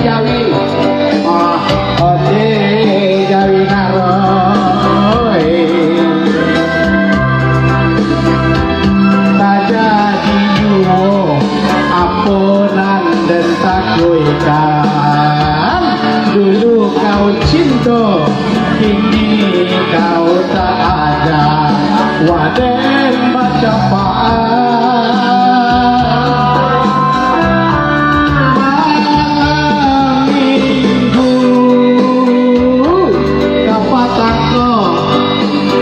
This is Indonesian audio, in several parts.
Jawi Ode Jawi Naroy Tada dijuo aponan dan takuikan dulu kau cinta kini kau tak ada waden macapaan malam minggu kapatako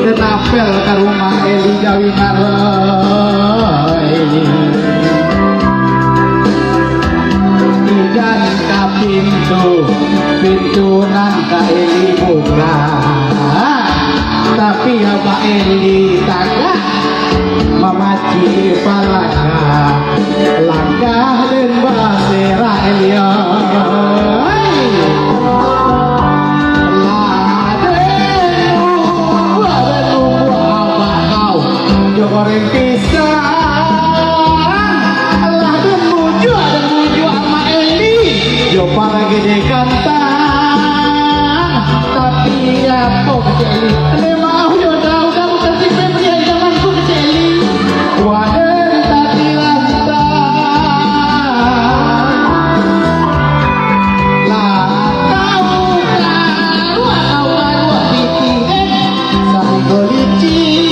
dan apel ke rumah Eli Jawi Naroy ijan ka pintu nangka Eli buka tapi ya Pak Eli tangga mamaci palaka langkah dan basera Elion goreng pisang Allah dan muju sama Eli yo para gede kantang tapi ya kok Eli ane mau yo udah bukan si Febri yang zamanku Eli waden tadi lantang lah kau bikin sari golicin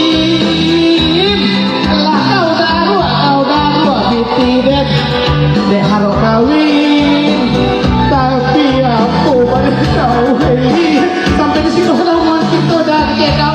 tidak dek haro kawin tapi aku pada kau sampai di situ sudah mau kita dan kau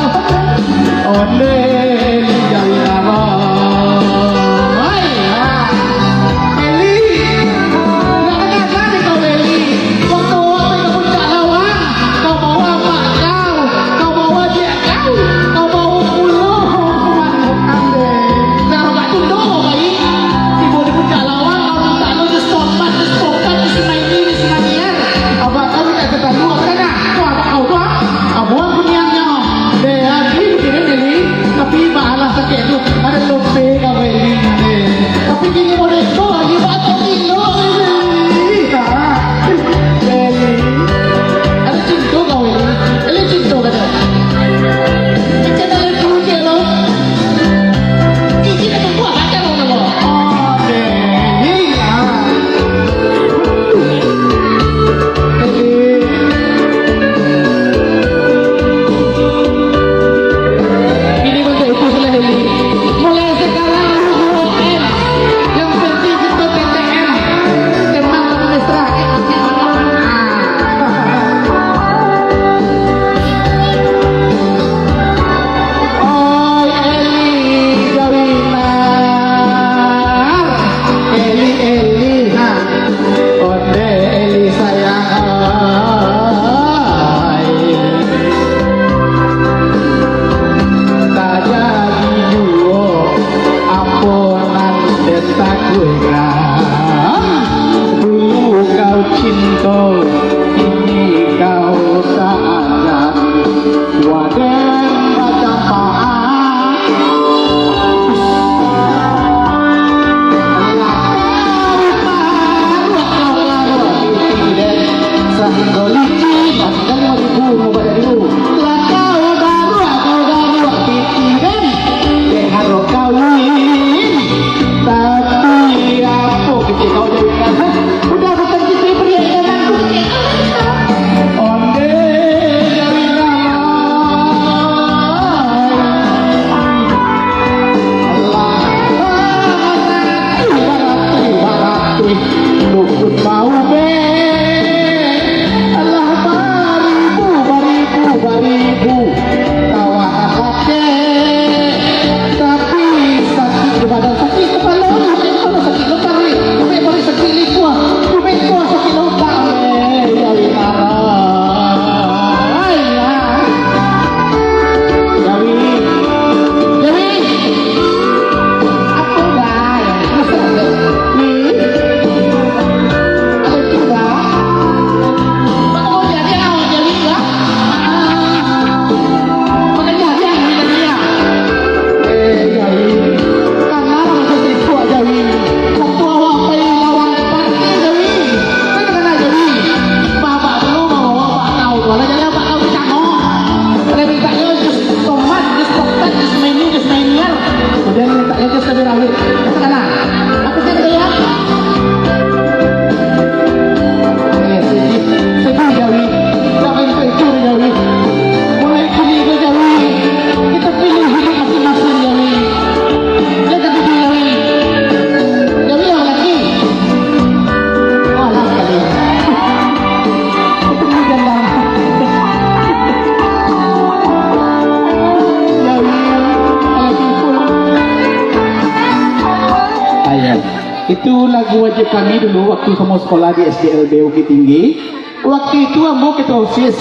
Itu lagu wajib kami dulu waktu kamu sekolah di SDLB Bukit Tinggi. Waktu itu ambo ketua OSIS.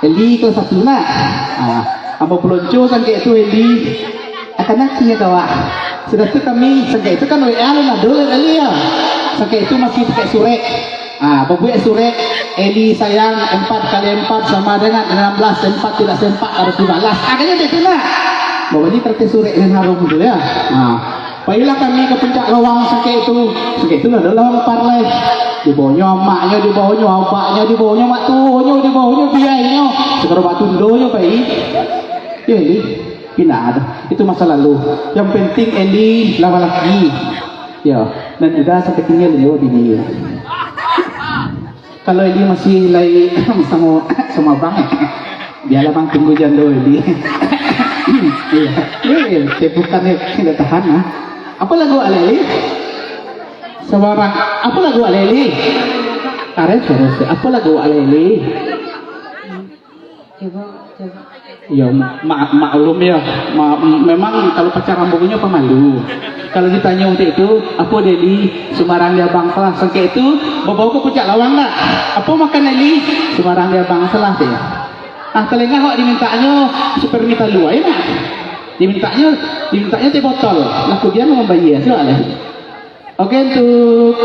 Eli kelas 1 nak. Ambo pelonco sangka itu Eli. Akan naknya kawa. Sudah itu kami sangka itu kan WA lah dulu Eli ya. Sangka itu masih pakai surek. Pembuat surek Eli sayang 4 kali 4 sama dengan 16 sempat tidak sempat harus dibalas. Kayaknya itu nak. Bawa ini terkait surek dan harum gitu ya. Baiklah kami ke puncak lawang sangka itu ada lawang parlay. Di bawahnya maknya, di bawahnya abaknya, di bawahnya mak tuanya, di bawahnya biayanya. Sekarang mak tundonya baik. Ya Eli, pindah ada. Itu masa lalu. Yang penting Eli lama lagi. Ya, dan juga sampai tinggal dia bini. Kalau Eli masih lagi sama bang, biarlah bang tunggu jando Eli. Iya, bukannya tidak tahan lah. Apa lagu Eli? Sebarang apa lagu Eli? Karet terus. Apa lagu Eli? Coba. Ya maklum ya. Memang kalau pacaran bukunya pemalu. Kalau ditanya untuk itu, apa Eli? Semarang dia bangsa. Sangka itu bawa ke puncak lawang tak? Apa makan Eli? Semarang dia bangsa lah deh. Telinga kok dimintanya super mita luar ya nak? Dimintanya teh botol. Laku dia mau membayar soalnya. Oke untuk